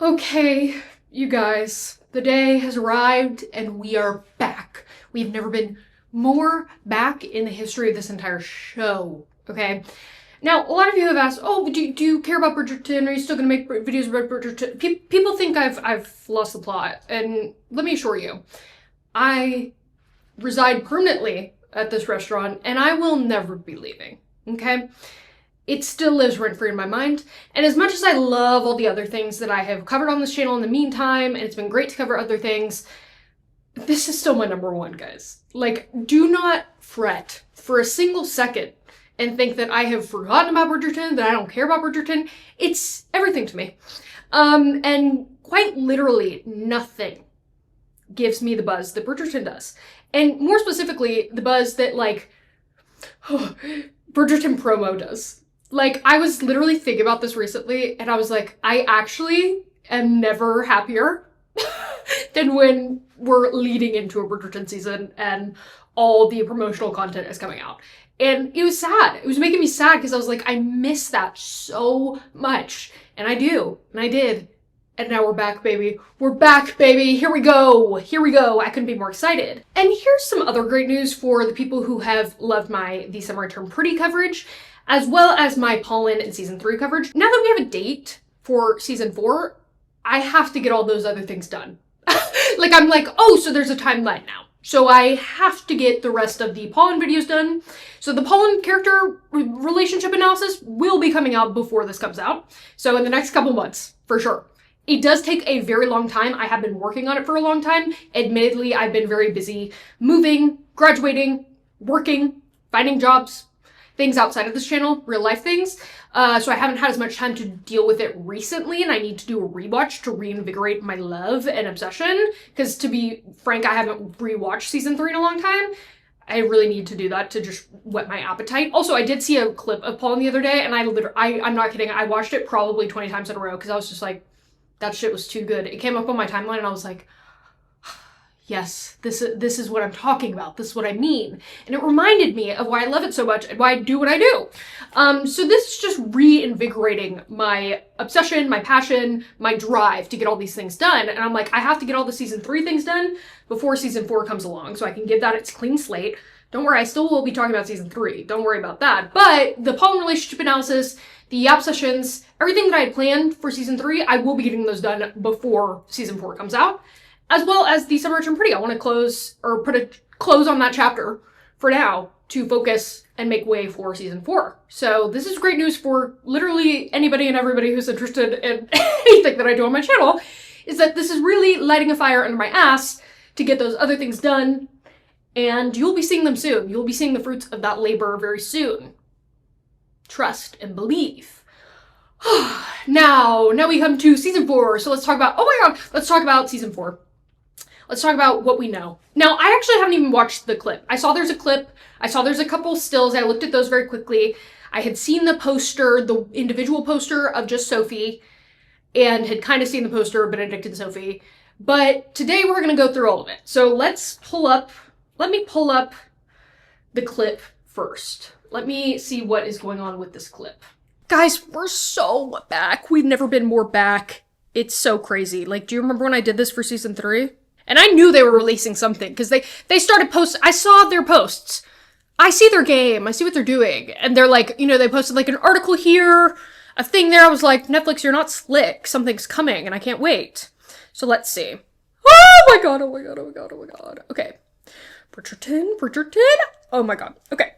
Okay, you guys, the day has arrived and we are back. We've never been more back in the history of this entire show, okay? Now, a lot of you have asked, oh, do you care about Bridgerton? Are you still going to make videos about Bridgerton? People think I've lost the plot, and let me assure you, I reside permanently at this restaurant and I will never be leaving, okay? It still lives rent-free in my mind. And as much as I love all the other things that I have covered on this channel in the meantime, and it's been great to cover other things, this is still my number one, guys. Like, do not fret for a single second and think that I have forgotten about Bridgerton, that I don't care about Bridgerton. It's everything to me. And quite literally nothing gives me the buzz that Bridgerton does. And more specifically, the buzz that, like, Bridgerton promo does. Like, I was literally thinking about this recently, and I was like, I actually am never happier than when we're leading into a Bridgerton season and all the promotional content is coming out. And it was sad. It was making me sad because I was like, I miss that so much. And I do. And I did. And now we're back, baby. We're back, baby. Here we go. Here we go. I couldn't be more excited. And here's some other great news for the people who have loved my The Summer I Turned Pretty coverage, as well as my Pollen and season 3 coverage. Now that we have a date for season 4, I have to get all those other things done. Like, I'm like, oh, so there's a timeline now. So I have to get the rest of the Pollen videos done. So the Pollen character relationship analysis will be coming out before this comes out. So in the next couple months, for sure. It does take a very long time. I have been working on it for a long time. Admittedly, I've been very busy moving, graduating, working, finding jobs, things outside of this channel, real life things. So I haven't had as much time to deal with it recently, and I need to do a rewatch to reinvigorate my love and obsession. Because to be frank, I haven't rewatched season 3 in a long time. I really need to do that to just whet my appetite. Also, I did see a clip of Pollen the other day, and I'm not kidding, I watched it probably 20 times in a row because I was just like, that shit was too good. It came up on my timeline and I was like, yes, this is what I'm talking about. This is what I mean. And it reminded me of why I love it so much and why I do what I do. So this is just reinvigorating my obsession, my passion, my drive to get all these things done. And I'm like, I have to get all the season 3 things done before season 4 comes along so I can give that its clean slate. Don't worry, I still will be talking about season 3. Don't worry about that. But the Pollen relationship analysis, the Yap sessions, everything that I had planned for season 3, I will be getting those done before season 4 comes out. As well as The Summer I Turned Pretty. I want to close, or put a close on that chapter for now to focus and make way for season 4. So this is great news for literally anybody and everybody who's interested in anything that I do on my channel, is that this is really lighting a fire under my ass to get those other things done. And you'll be seeing them soon. You'll be seeing the fruits of that labor very soon. Trust and believe. Now we come to season 4. So let's talk about, oh my god, let's talk about season 4. Let's talk about what we know. Now, I actually haven't even watched the clip. I saw there's a clip. I saw there's a couple stills. I looked at those very quickly. I had seen the poster, the individual poster of just Sophie, and had kind of seen the poster of Benedict and Sophie. But today we're going to go through all of it. So let me pull up the clip first. Let me see what is going on with this clip. Guys, we're so back. We've never been more back. It's so crazy. Like, do you remember when I did this for season 3? And I knew they were releasing something because they started posting. I saw their posts. I see their game. I see what they're doing. And they're like, you know, they posted like an article here, a thing there. I was like, Netflix, you're not slick. Something's coming and I can't wait. So let's see. Oh my god, oh my god, oh my god, oh my god. Okay. Bridgerton. Oh my god. Okay.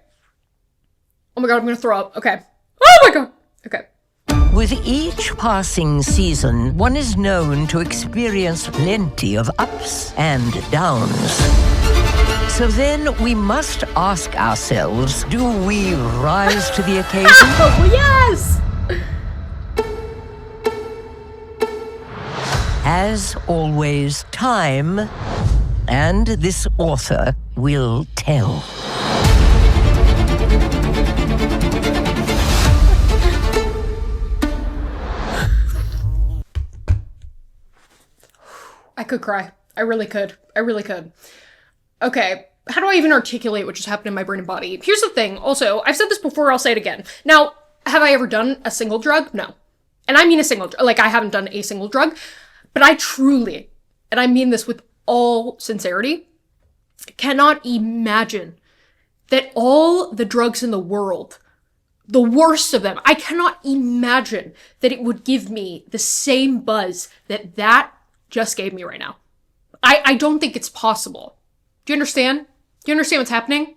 Oh my god, I'm gonna throw up. Okay. Oh my god. Okay. With each passing season, one is known to experience plenty of ups and downs. So then we must ask ourselves, do we rise to the occasion? Oh, yes! As always, time and this author will tell. I could cry. I really could. I really could. Okay, how do I even articulate what just happened in my brain and body? Here's the thing. Also, I've said this before, I'll say it again. Now, have I ever done a single drug? No. and I mean a single, like I haven't done a single drug, but I truly, and I mean this with all sincerity, cannot imagine that all the drugs in the world, the worst of them, I cannot imagine that it would give me the same buzz that that just gave me right now. I don't think it's possible. Do you understand? Do you understand what's happening?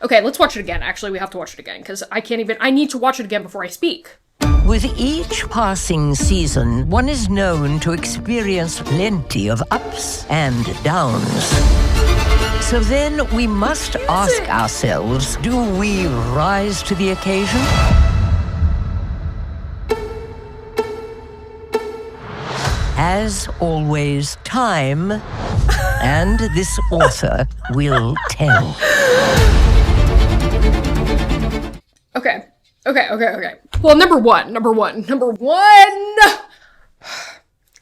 Okay, let's watch it again. Actually, we have to watch it again because I need to watch it again before I speak. With each passing season, one is known to experience plenty of ups and downs. So then we must ask ourselves, do we rise to the occasion? As always, time and this author will tell. Okay. Well, number one.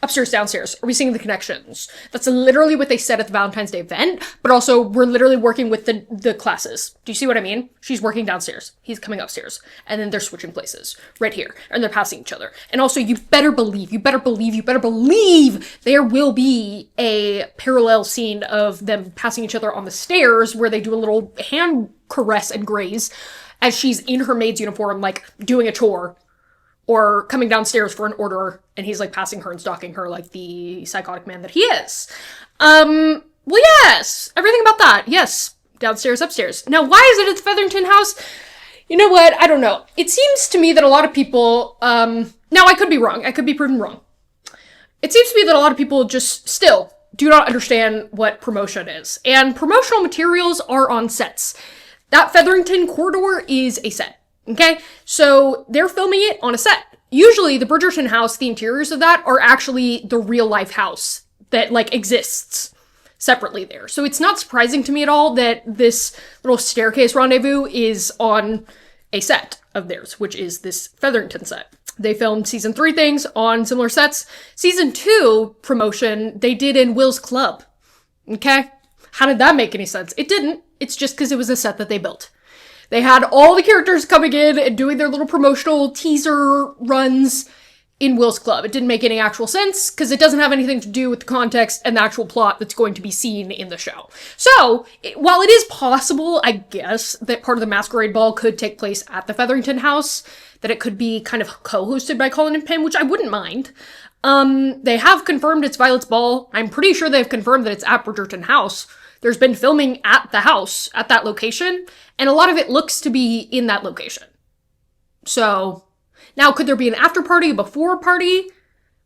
Upstairs, downstairs. Are we seeing the connections? That's literally what they said at the Valentine's Day event, but also we're literally working with the classes. Do you see what I mean? She's working downstairs. He's coming upstairs. And then they're switching places right here. And they're passing each other. And also you better believe there will be a parallel scene of them passing each other on the stairs where they do a little hand caress and graze as she's in her maid's uniform, like doing a chore. Or coming downstairs for an order, and he's like passing her and stalking her like the psychotic man that he is. Well, yes, everything about that. Yes, downstairs, upstairs. Now, why is it at the Featherington house? You know what? I don't know. It seems to me that a lot of people, now I could be wrong. I could be proven wrong. It seems to me that a lot of people just still do not understand what promotion is. And promotional materials are on sets. That Featherington corridor is a set. Okay, so they're filming it on a set. Usually the Bridgerton house, the interiors of that are actually the real life house that like exists separately there. So it's not surprising to me at all that this little staircase rendezvous is on a set of theirs, which is this Featherington set. They filmed season 3 things on similar sets. Season 2 promotion they did in Will's club. Okay, how did that make any sense? It didn't. It's just because it was a set that they built. They had all the characters coming in and doing their little promotional teaser runs in Will's club. It didn't make any actual sense because it doesn't have anything to do with the context and the actual plot that's going to be seen in the show. So, while it is possible, I guess, that part of the masquerade ball could take place at the Featherington house, that it could be kind of co-hosted by Colin and Pim, which I wouldn't mind. They have confirmed it's Violet's ball. I'm pretty sure they've confirmed that it's at Bridgerton house. There's been filming at the house, at that location, and a lot of it looks to be in that location. So, now could there be an after party, a before party,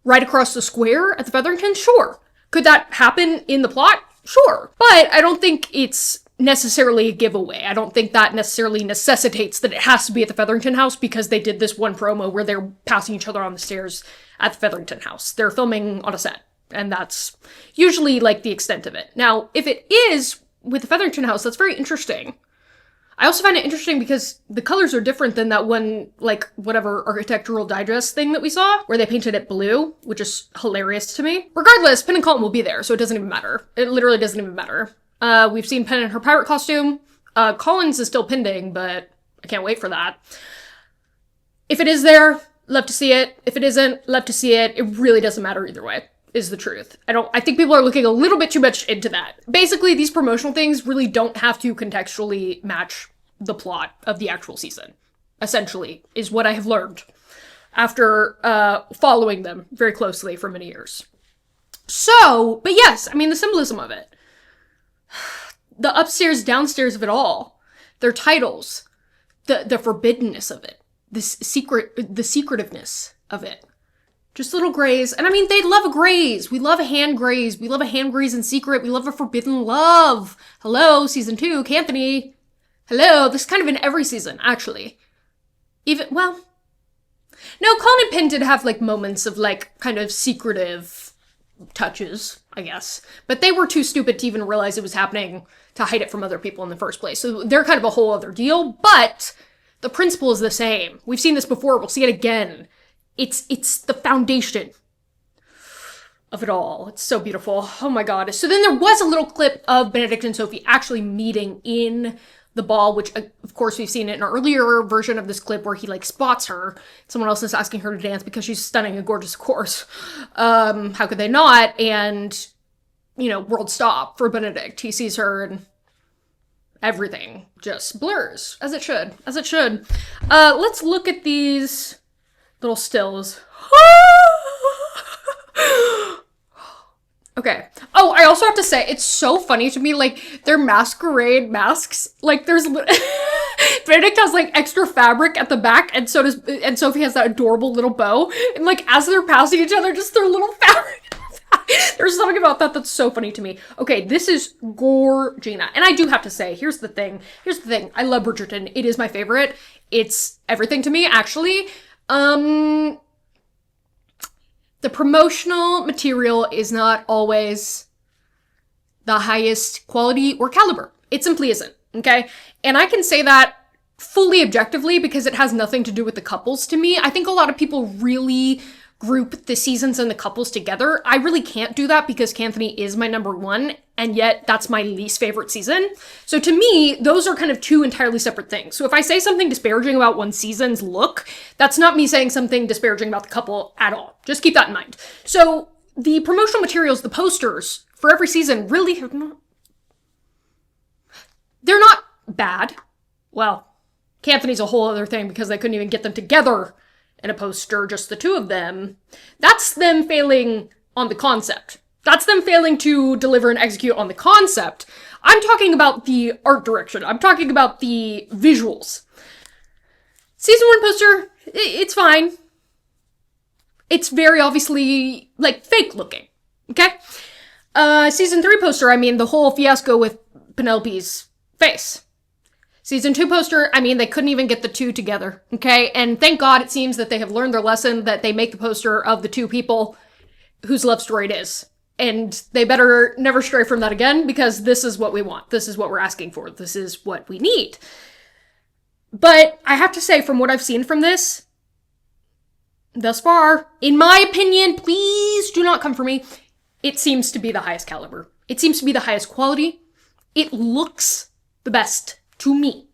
right across the square at the Featherington? Sure. Could that happen in the plot? Sure. But I don't think it's necessarily a giveaway. I don't think that necessarily necessitates that it has to be at the Featherington house because they did this one promo where they're passing each other on the stairs at the Featherington house. They're filming on a set. And that's usually, like, the extent of it. Now, if it is with the Featherington house, that's very interesting. I also find it interesting because the colors are different than that one, like, whatever architectural digest thing that we saw, where they painted it blue, which is hilarious to me. Regardless, Penn and Colin will be there, so it doesn't even matter. It literally doesn't even matter. We've seen Penn in her pirate costume. Colin's is still pending, but I can't wait for that. If it is there, love to see it. If it isn't, love to see it. It really doesn't matter either way. Is the truth. I think people are looking a little bit too much into that. Basically, these promotional things really don't have to contextually match the plot of the actual season, essentially, is what I have learned after following them very closely for many years. So, but yes, I mean, the symbolism of it. The upstairs, downstairs of it all. Their titles. The forbiddenness of it. The secretiveness of it. Just little grays. And I mean, they love a graze. We love a hand graze. We love a hand graze in secret. We love a forbidden love. Hello, season 2, Canthony. Hello, this is kind of in every season, actually. No, Colin and Penn did have, like, moments of, like, kind of secretive touches, I guess. But they were too stupid to even realize it was happening to hide it from other people in the first place. So they're kind of a whole other deal, but the principle is the same. We've seen this before. We'll see it again. It's the foundation of it all. It's so beautiful. Oh my god. So then there was a little clip of Benedict and Sophie actually meeting in the ball, which of course we've seen it in an earlier version of this clip where he like spots her. Someone else is asking her to dance because she's stunning and gorgeous, of course. How could they not? And, you know, world stop for Benedict. He sees her and everything just blurs, as it should, as it should. Let's look at these little stills. Okay. Oh, I also have to say, it's so funny to me, like, their masquerade masks, like, there's, Benedict has, like, extra fabric at the back, and so does, and Sophie has that adorable little bow, and, like, as they're passing each other, just their little fabric. There's something about that that's so funny to me. Okay, this is Gorgina, and I do have to say, here's the thing, I love Bridgerton, it is my favorite, it's everything to me, actually. The promotional material is not always the highest quality or caliber. It simply isn't, okay? And I can say that fully objectively because it has nothing to do with the couples to me. I think a lot of people really group the seasons and the couples together. I really can't do that because Canthony is my number one, and yet that's my least favorite season. So to me, those are kind of two entirely separate things. So if I say something disparaging about one season's look, that's not me saying something disparaging about the couple at all. Just keep that in mind. So the promotional materials, the posters for every season really have not... They're not bad. Well, Canthony's a whole other thing because they couldn't even get them together in a poster, just the two of them. That's them failing on the concept. That's them failing to deliver and execute on the concept. I'm talking about the art direction. I'm talking about the visuals. Season 1 poster, it's fine. It's very obviously, like, fake looking, okay? Season 3 poster, I mean, the whole fiasco with Penelope's face. Season 2 poster, I mean, they couldn't even get the two together, okay? And thank God it seems that they have learned their lesson, that they make the poster of the two people whose love story it is. And they better never stray from that again, because this is what we want. This is what we're asking for. This is what we need. But I have to say, from what I've seen from this, thus far, in my opinion, please do not come for me, it seems to be the highest caliber. It seems to be the highest quality. It looks the best. To me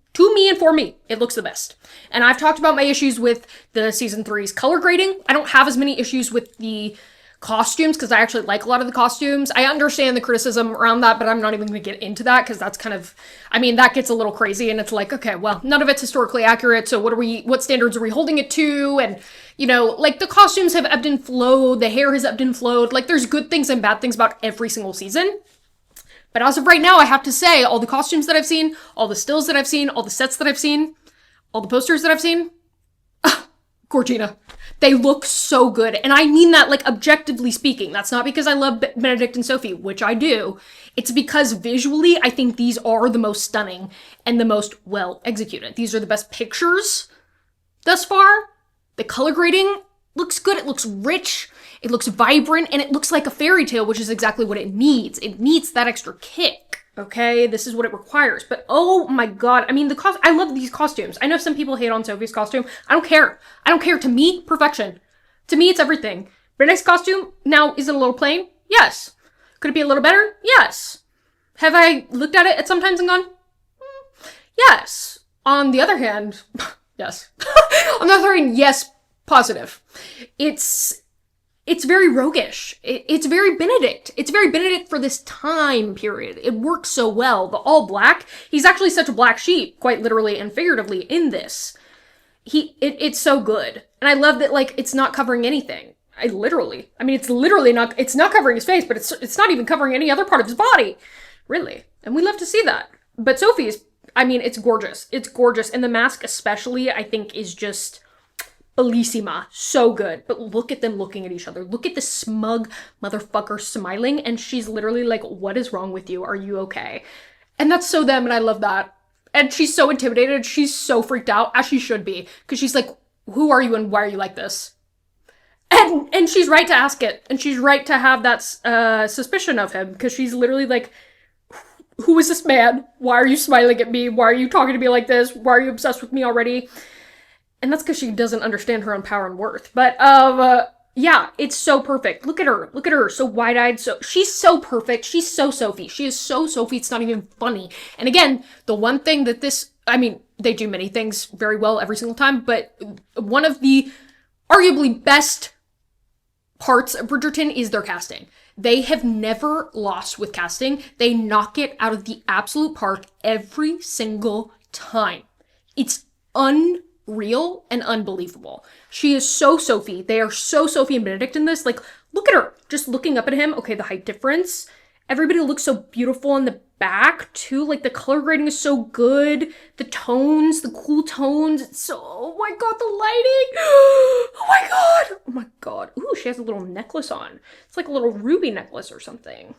and for me, it looks the best. And I've talked about my issues with the season 3's color grading. I don't have as many issues with the costumes because I actually like a lot of the costumes. I understand the criticism around that, but I'm not even going to get into that because that's kind of, I mean, that gets a little crazy and it's like, okay, well, none of it's historically accurate. So what standards are we holding it to? And, you know, like the costumes have ebbed and flowed. The hair has ebbed and flowed. Like there's good things and bad things about every single season. But as of right now, I have to say, all the costumes that I've seen, all the stills that I've seen, all the sets that I've seen, all the posters that I've seen, Gorgina. They look so good. And I mean that, like, objectively speaking. That's not because I love Benedict and Sophie, which I do. It's because visually, I think these are the most stunning and the most well executed. These are the best pictures thus far. The color grading looks good. It looks rich. It looks vibrant, and it looks like a fairy tale, which is exactly what it needs. It needs that extra kick, okay? This is what it requires. But oh my god, I mean, I love these costumes. I know some people hate on Sophie's costume. I don't care. I don't care. To me, perfection. To me, it's everything. Benedict's costume, now, is it a little plain? Yes. Could it be a little better? Yes. Have I looked at it at sometimes and gone, yes. On the other hand, yes. On the other hand, yes, positive. It's very roguish. It's very Benedict. It's very Benedict for this time period. It works so well. The all black, he's actually such a black sheep, quite literally and figuratively, in this. It's so good. And I love that, like, it's not covering anything. It's not covering his face, but it's not even covering any other part of his body. Really. And we love to see that. But Sophie's, I mean, it's gorgeous. It's gorgeous. And the mask especially, I think, is just bellissima. So good. But look at them looking at each other. Look at the smug motherfucker smiling, and she's literally like, what is wrong with you? Are you okay? And that's so them, and I love that. And she's so intimidated. She's so freaked out, as she should be. Because she's like, who are you and why are you like this? And she's right to ask it. And she's right to have that suspicion of him. Because she's literally like, who is this man? Why are you smiling at me? Why are you talking to me like this? Why are you obsessed with me already? And that's because she doesn't understand her own power and worth. But Yeah, it's so perfect. Look at her. Look at her. So wide-eyed. So she's so perfect. She's so Sophie. She is so Sophie. It's not even funny. And again, the one thing that this, I mean, they do many things very well every single time, but one of the arguably best parts of Bridgerton is their casting. They have never lost with casting. They knock it out of the absolute park every single time. It's unreal and unbelievable. She is so Sophie. They are so Sophie and Benedict in this. Like, look at her. Just looking up at him. Okay, the height difference. Everybody looks so beautiful in the back, too. Like, the color grading is so good. The tones, the cool tones. It's so... Oh my god, the lighting! Oh my god! Oh my god. Ooh, she has a little necklace on. It's like a little ruby necklace or something.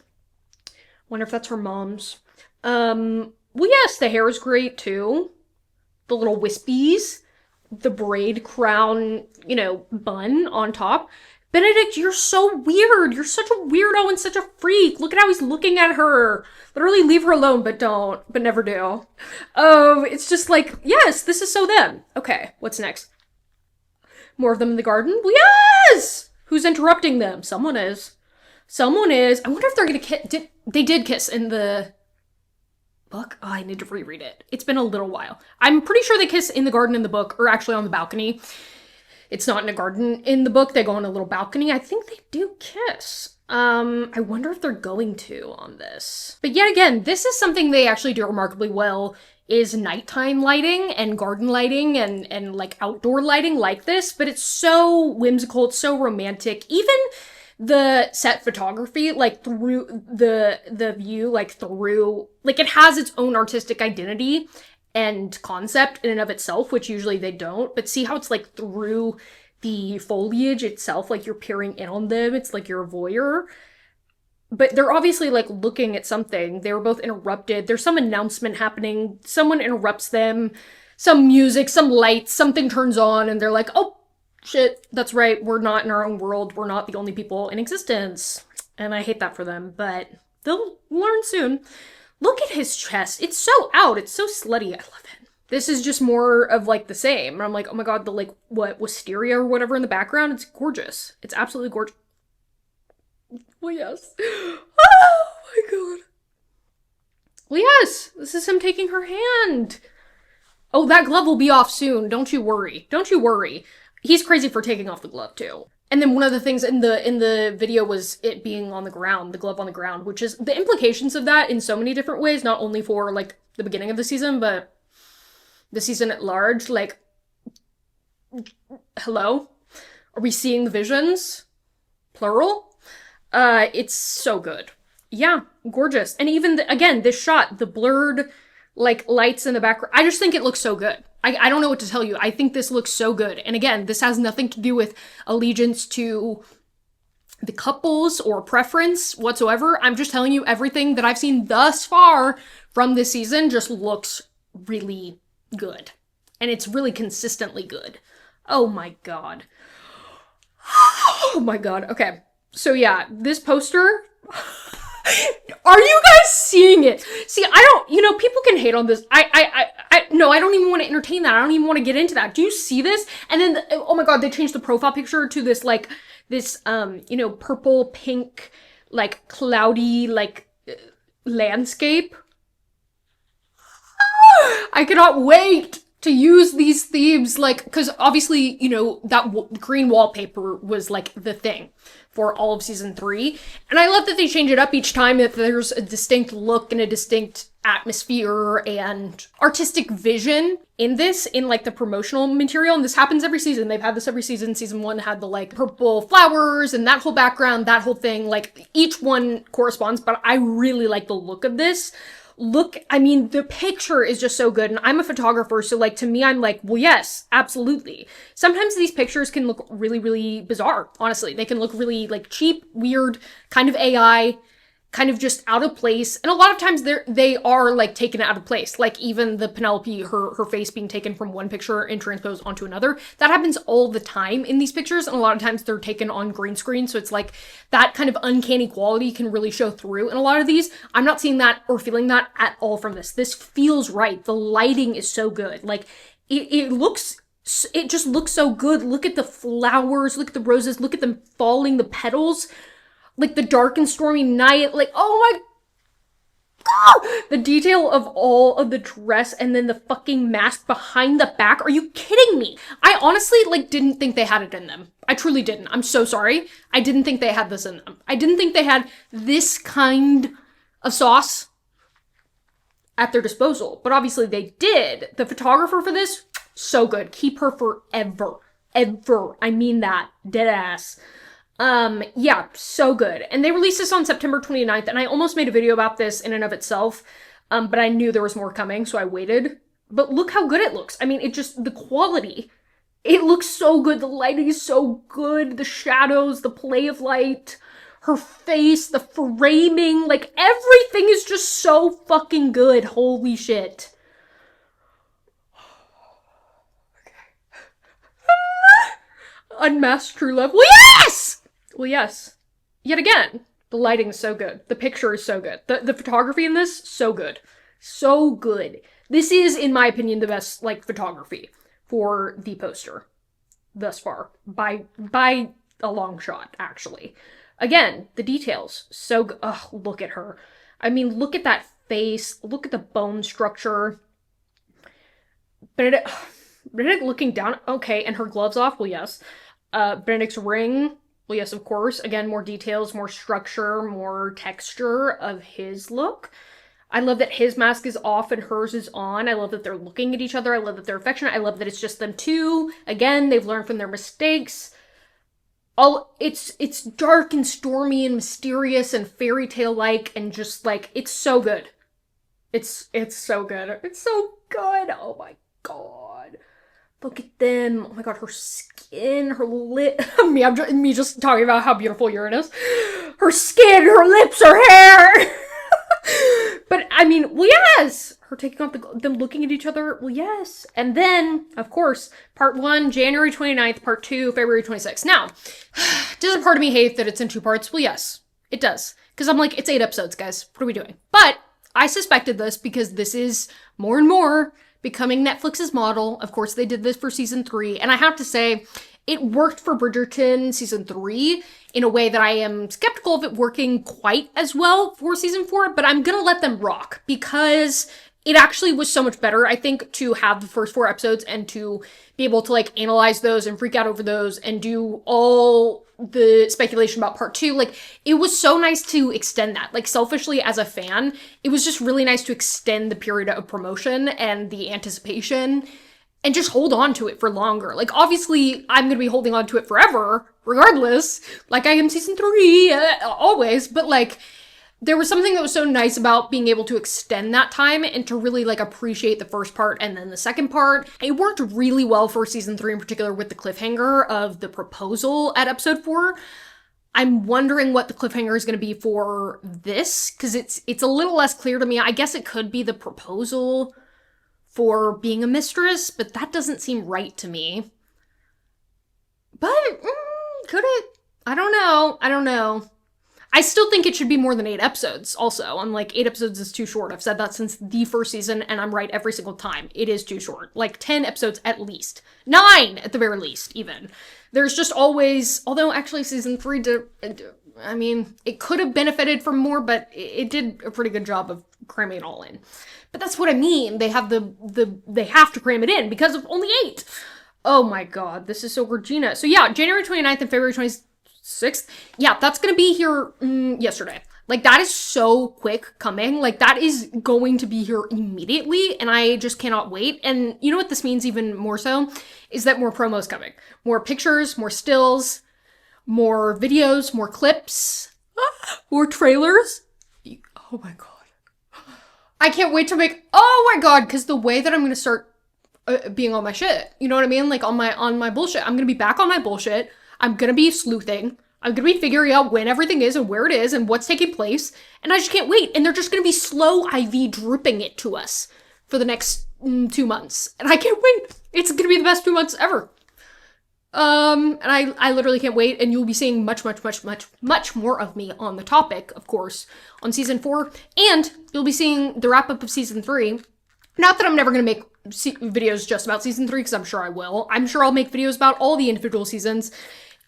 Wonder if that's her mom's. Well, yes, the hair is great, too. The little wispies. The braid crown, you know, bun on top. Benedict, you're so weird. You're such a weirdo and such a freak. Look at how he's looking at her. Literally leave her alone, but don't. But never do. It's just like, yes, this is so them. Okay, what's next? More of them in the garden? Well, yes! Who's interrupting them? Someone is. Someone is. I wonder if they're gonna kiss. They did kiss in the book? Oh, I need to reread it. It's been a little while. I'm pretty sure they kiss in the garden in the book, or actually on the balcony. It's not in a garden in the book. They go on a little balcony. I think they do kiss. I wonder if they're going to on this. But yet again, this is something they actually do remarkably well, is nighttime lighting and garden lighting and like outdoor lighting like this. But it's so whimsical. It's so romantic. Even the set photography, like through the view, like through, like it has its own artistic identity and concept in and of itself, which usually they don't. But see how it's like through the foliage itself, like you're peering in on them. It's like you're a voyeur. But they're obviously like looking at something. They were both interrupted. There's some announcement happening. Someone interrupts them. Some music, some lights, something turns on, and they're like, oh, shit, that's right. We're not in our own world. We're not the only people in existence. And I hate that for them, but they'll learn soon. Look at his chest. It's so out. It's so slutty. I love it. This is just more of like the same. And I'm like, oh my god, the like, what, wisteria or whatever in the background? It's gorgeous. It's absolutely gorgeous. Well, yes. Oh my god. Well, yes. This is him taking her hand. Oh, that glove will be off soon. Don't you worry. Don't you worry. He's crazy for taking off the glove too. And then one of the things in the video was it being on the ground, the glove on the ground, which is the implications of that in so many different ways, not only for like the beginning of the season, but the season at large. Like, hello? Are we seeing the visions? Plural? It's so good. Yeah, gorgeous. And even, again, this shot, the blurred, like, lights in the background, I just think it looks so good. I don't know what to tell you. I think this looks so good. And again, this has nothing to do with allegiance to the couples or preference whatsoever. I'm just telling you everything that I've seen thus far from this season just looks really good. And it's really consistently good. Oh my god. Oh my god. Okay. So yeah, this poster... Are you guys seeing it? See, I don't, people can hate on this. No, I don't even want to entertain that. I don't even want to get into that. Do you see this? And then, oh my god, they changed the profile picture to this, like, this, purple, pink, like, cloudy, like, landscape. I cannot wait to use these themes, like, because obviously, that green wallpaper was, like, the thing for all of season 3. And I love that they change it up each time, that there's a distinct look and a distinct atmosphere and artistic vision in this, in like the promotional material. And this happens every season. They've had this every season. Season 1 had the like purple flowers and that whole background, that whole thing. Like each one corresponds, but I really like the look of this. The picture is just so good, and I'm a photographer, so, like, to me, I'm like, well, yes, absolutely. Sometimes these pictures can look really, really bizarre, honestly. They can look really, like, cheap, weird, kind of AI, kind of just out of place, and a lot of times they are, like, taken out of place. Like, even the Penelope, her face being taken from one picture and transposed onto another. That happens all the time in these pictures, and a lot of times they're taken on green screen, so it's like, that kind of uncanny quality can really show through in a lot of these. I'm not seeing that or feeling that at all from this. This feels right. The lighting is so good. Like, it looks It just looks so good. Look at the flowers, look at the roses, look at them falling, the petals, like the dark and stormy night, like, oh my god! The detail of all of the dress and then the fucking mask behind the back. Are you kidding me? I honestly, like, didn't think they had it in them. I truly didn't. I'm so sorry. I didn't think they had this in them. I didn't think they had this kind of sauce at their disposal. But obviously they did. The photographer for this, so good. Keep her forever. Ever. I mean that. Dead ass. Yeah, so good. And they released this on September 29th, and I almost made a video about this in and of itself, but I knew there was more coming, so I waited. But look how good it looks. I mean, it just, the quality, it looks so good. The lighting is so good. The shadows, the play of light, her face, the framing, like, everything is just so fucking good. Holy shit. Unmasked True Love. Well, yes! Well, yes. Yet again, the lighting is so good. The picture is so good. The photography in this, so good. So good. This is, in my opinion, the best, like, photography for the poster thus far. By a long shot, actually. Again, the details, so good. Ugh, look at her. I mean, look at that face. Look at the bone structure. Benedict looking down. Okay, and her gloves off. Well, yes. Benedict's ring. Well, yes, of course. Again, more details, more structure, more texture of his look. I love that his mask is off and hers is on. I love that they're looking at each other. I love that they're affectionate. I love that it's just them two. Again, they've learned from their mistakes. It's dark and stormy and mysterious and fairy tale-like and just, like, it's so good. It's so good. It's so good. Oh my god. Look at them. Oh my god, her skin, her lip. me just talking about how beautiful Uranus. Her skin, her lips, her hair. But, I mean, well, yes. Her taking off them looking at each other. Well, yes. And then, of course, part 1, January 29th, part 2, February 26th. Now, does a part of me hate that it's in 2 parts? Well, yes, it does. Because I'm like, it's 8 episodes, guys. What are we doing? But I suspected this because this is more and more becoming Netflix's model. Of course, they did this for season 3. And I have to say, it worked for Bridgerton season 3 in a way that I am skeptical of it working quite as well for season 4, but I'm gonna let them rock because it actually was so much better, I think, to have the first 4 episodes and to be able to, like, analyze those and freak out over those and do all the speculation about part 2. Like, it was so nice to extend that. Like, selfishly, as a fan, it was just really nice to extend the period of promotion and the anticipation and just hold on to it for longer. Like, obviously, I'm gonna be holding on to it forever, regardless, like I am season 3, always, but, like, there was something that was so nice about being able to extend that time and to really, like, appreciate the first part and then the second part. It worked really well for season 3 in particular with the cliffhanger of the proposal at episode 4. I'm wondering what the cliffhanger is going to be for this, because it's a little less clear to me. I guess it could be the proposal for being a mistress, but that doesn't seem right to me. But, could it? I don't know. I still think it should be more than 8 episodes, also. I'm like, 8 episodes is too short. I've said that since the first season, and I'm right every single time. It is too short. Like, 10 episodes at least. 9 at the very least, even. There's just always, although actually season 3 I mean, it could have benefited from more, but it did a pretty good job of cramming it all in. But that's what I mean. They have they have to cram it in because of only 8. Oh my god, this is so Regina. So yeah, January 29th and February 26th. Yeah, that's gonna be here yesterday. Like, that is so quick coming. Like, that is going to be here immediately, and I just cannot wait. And you know what this means even more so? Is that more promos coming. More pictures, more stills, more videos, more clips, more trailers. Oh my god. I can't wait to make, oh my god, because the way that I'm going to start being on my shit, you know what I mean? Like, on my bullshit. I'm going to be back on my bullshit. I'm going to be sleuthing. I'm going to be figuring out when everything is and where it is and what's taking place. And I just can't wait. And they're just going to be slow IV dripping it to us for the next 2 months. And I can't wait. It's going to be the best 2 months ever. And I literally can't wait. And you'll be seeing much more of me on the topic, of course, on season 4. And you'll be seeing the wrap up of season 3. Not that I'm never going to make videos just about season 3, because I'm sure I will. I'm sure I'll make videos about all the individual seasons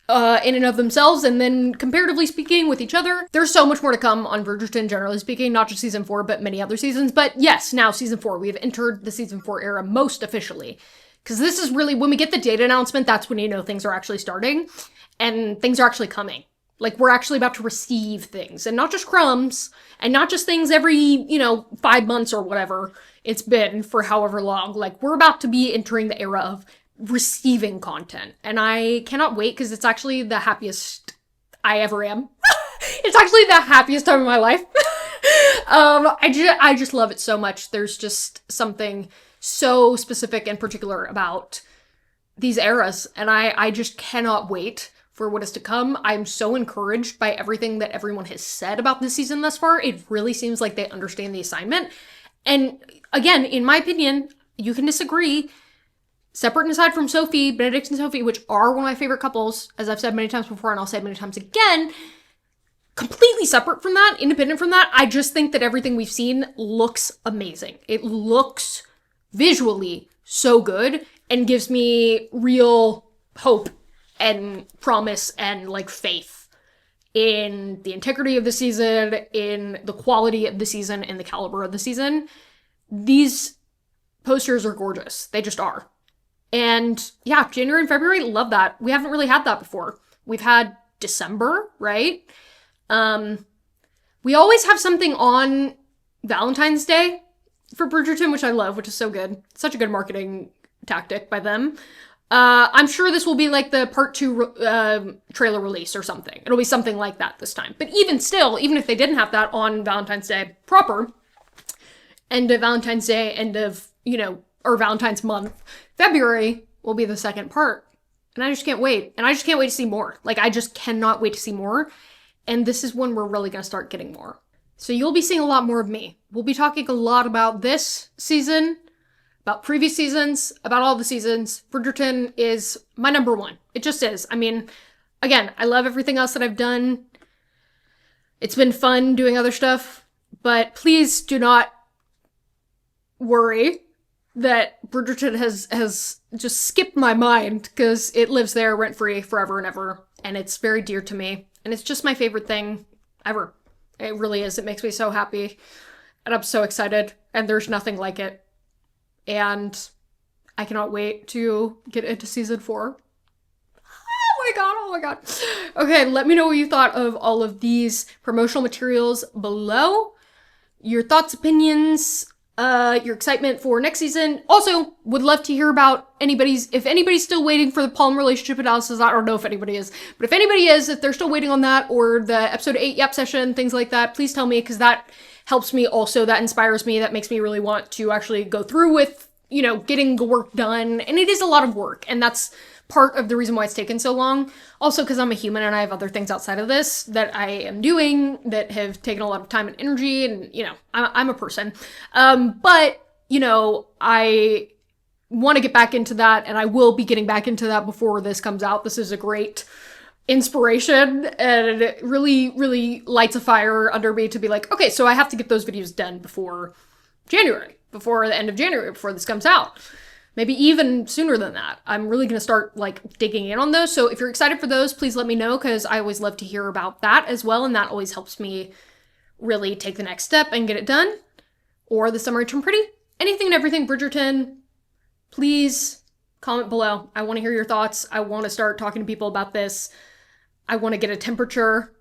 in and of themselves, and then comparatively speaking with each other. There's so much more to come on Bridgerton, generally speaking, not just season 4, but many other seasons. But yes, now season 4, we have entered the season 4 era most officially. Because this is really, when we get the date announcement, that's when you know things are actually starting, and things are actually coming. Like, we're actually about to receive things, and not just crumbs, and not just things every, 5 months or whatever it's been for however long. Like, we're about to be entering the era of receiving content, and I cannot wait, because it's actually the happiest I ever am. It's actually the happiest time of my life. I just love it so much. There's just something so specific and particular about these eras, and I just cannot wait for what is to come. I'm so encouraged by everything that everyone has said about this season thus far. It really seems like they understand the assignment. And again, in my opinion, you can disagree. Separate and aside from Sophie, Benedict and Sophie, which are one of my favorite couples, as I've said many times before, and I'll say many times again, completely separate from that, independent from that, I just think that everything we've seen looks amazing. It looks visually so good and gives me real hope and promise and faith in the integrity of the season, in the quality of the season, in the caliber of the season. These posters are gorgeous. They just are. And yeah, January and February, love that. We haven't really had that before. We've had December, right? We always have something on Valentine's Day for Bridgerton, which I love, which is so good. Such a good marketing tactic by them. I'm sure this will be like the part 2 trailer release or something. It'll be something like that this time. But even still, even if they didn't have that on Valentine's Day proper, end of Valentine's Day, end of, or Valentine's month, February will be the second part. And I just can't wait. And I just can't wait to see more. I just cannot wait to see more. And this is when we're really going to start getting more. So you'll be seeing a lot more of me. We'll be talking a lot about this season, about previous seasons, about all the seasons. Bridgerton is my number 1. It just is. I mean, again, I love everything else that I've done. It's been fun doing other stuff, but please do not worry that Bridgerton has just skipped my mind, because it lives there rent-free forever and ever, and it's very dear to me, and it's just my favorite thing ever. It really is. It makes me so happy, and I'm so excited, and there's nothing like it. And I cannot wait to get into season 4. Oh my god. Okay, let me know what you thought of all of these promotional materials below. Your thoughts, opinions, your excitement for next season. Also, would love to hear about if anybody's still waiting for the Palm relationship analysis. I don't know if anybody is, but if anybody is, if they're still waiting on that, or the episode 8 Yap session, things like that, please tell me, because that helps me also. That inspires me. That makes me really want to actually go through with, getting the work done. And it is a lot of work, and that's part of the reason why it's taken so long. Also, because I'm a human and I have other things outside of this that I am doing that have taken a lot of time and energy, and, I'm a person. But, I want to get back into that, and I will be getting back into that before this comes out. This is a great inspiration, and it really, really lights a fire under me to be like, okay, so I have to get those videos done before January, before the end of January, before this comes out. Maybe even sooner than that. I'm really going to start digging in on those. So if you're excited for those, please let me know, because I always love to hear about that as well. And that always helps me really take the next step and get it done. Or the summer turned pretty. Anything and everything Bridgerton, please comment below. I want to hear your thoughts. I want to start talking to people about this. I want to get a temperature.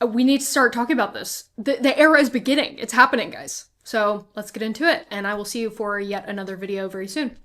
We need to start talking about this. The era is beginning. It's happening, guys. So let's get into it, and I will see you for yet another video very soon.